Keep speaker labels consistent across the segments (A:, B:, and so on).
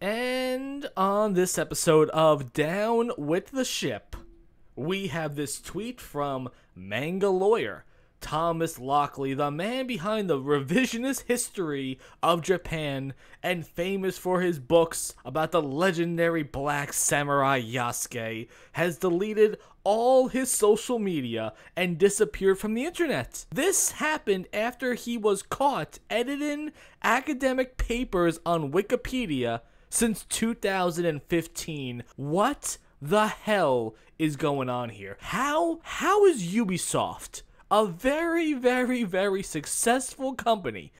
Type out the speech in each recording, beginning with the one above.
A: And on this episode of Down with the Ship, we have this tweet from Manga Lawyer, Thomas Lockley, the man behind the revisionist history of Japan and famous for his books about the legendary black samurai Yasuke, has deleted all his social media and disappeared from the internet. This happened after he was caught editing academic papers on Wikipedia since 2015. What the hell is going on here? How is Ubisoft, a very successful company,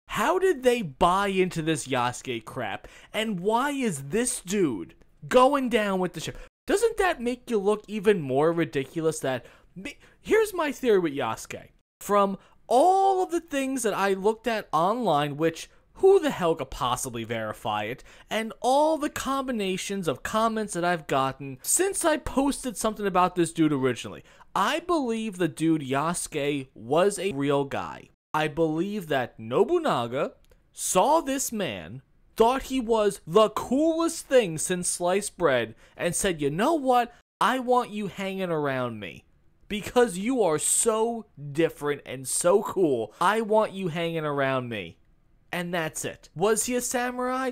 A: how did they buy into this Yasuke crap? And why is this dude going down with the ship? Doesn't that make you look even more ridiculous? Here's my theory with Yasuke. From all of the things that I looked at online, which who the hell could possibly verify it, and all the combinations of comments that I've gotten since I posted something about this dude originally, I believe the dude Yasuke was a real guy. I believe that Nobunaga saw this man, thought he was the coolest thing since sliced bread, and said, you know what, I want you hanging around me. Because you are so different and so cool, I want you hanging around me. And that's it. Was he a samurai?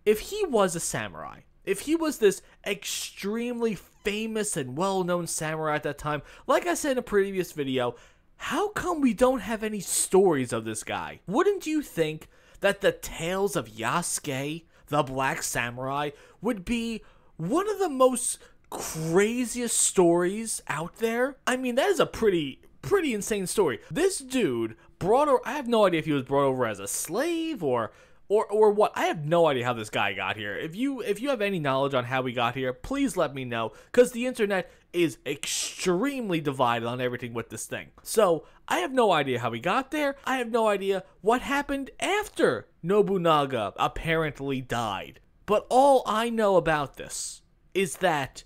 A: If he was a samurai, if he was this extremely famous and well-known samurai at that time, like I said in a previous video, how come we don't have any stories of this guy? Wouldn't you think that the tales of Yasuke, the black samurai, would be one of the most craziest stories out there? I mean, that is a pretty insane story. This dude I have no idea if he was brought over as a slave or what. I have no idea how this guy got here. If you have any knowledge on how he got here, please let me know, because the internet is extremely divided on everything with this thing. So I have no idea how he got there. I have no idea what happened after Nobunaga apparently died. But all I know about this is that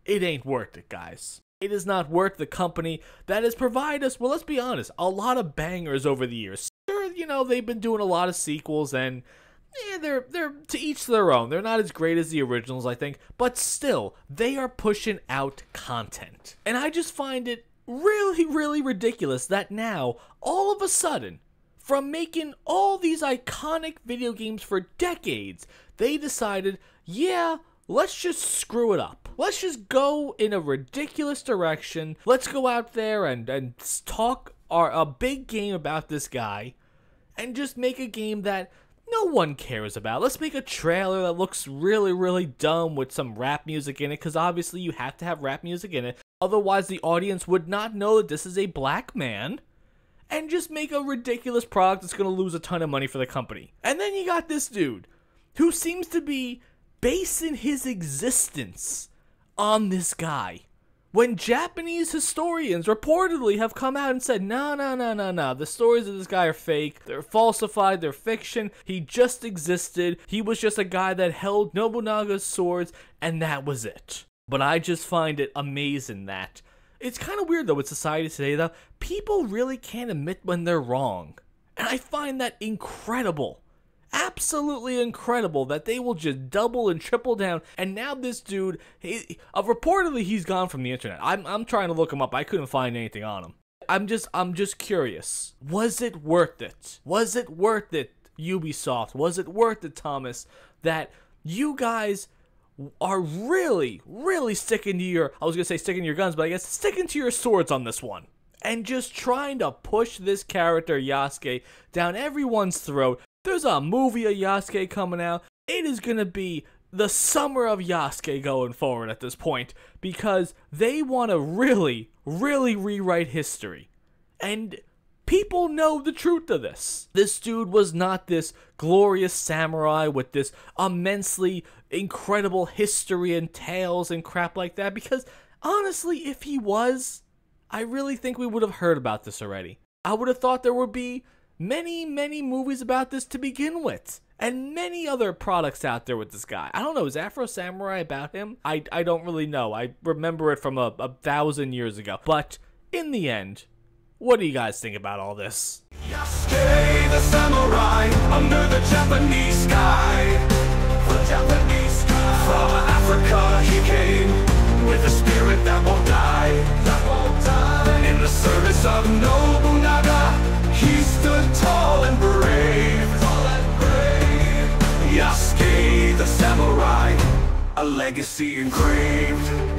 A: it ain't worth it, guys. It is not worth the company that has provided us, well, let's be honest, a lot of bangers over the years. Sure, you know, they've been doing a lot of sequels, and they're to each their own. They're not as great as the originals, I think, but still, they are pushing out content. And I just find it really ridiculous that now, all of a sudden, from making all these iconic video games for decades, they decided, yeah, let's just screw it up. Let's just go in a ridiculous direction. Let's go out there and talk a big game about this guy and just make a game that no one cares about. Let's make a trailer that looks really dumb with some rap music in it, because obviously you have to have rap music in it. Otherwise, the audience would not know that this is a black man. And just make a ridiculous product that's going to lose a ton of money for the company. And then you got this dude who seems to be basing his existence on this guy, when Japanese historians reportedly have come out and said, no, the stories of this guy are fake, they're falsified, they're fiction, he just existed, he was just a guy that held Nobunaga's swords, and that was it. But I just find it amazing that, it's kind of weird though with society today though, people really can't admit when they're wrong, and I find that incredible. Absolutely incredible that they will just double and triple down. And now this dude, reportedly he's gone from the internet. I'm trying to look him up. I couldn't find anything on him. I'm just curious. Was it worth it? Was it worth it, Ubisoft? Was it worth it, Thomas, that you guys are really sticking to your, I was gonna say sticking to your guns, but I guess sticking to your swords on this one, and just trying to push this character Yasuke down everyone's throat? There's a movie of Yasuke coming out. It is going to be the summer of Yasuke going forward at this point, because they want to really rewrite history. And people know the truth of this. This dude was not this glorious samurai with this immensely incredible history and tales and crap like that, because honestly, if he was, I really think we would have heard about this already. I would have thought there would be many movies about this to begin with, and many other products out there with this guy. I don't know, is Afro Samurai about him? I don't really know. I remember it from a 1,000 years ago. But in the end, what do you guys think about all this?
B: Yasuke the samurai under the Japanese sky. Japanese sky. From Africa he came, with a spirit that won't die, that won't die. In the service of Nobunaga, he stood tall and brave, tall and brave. Yasuke the samurai, a legacy engraved.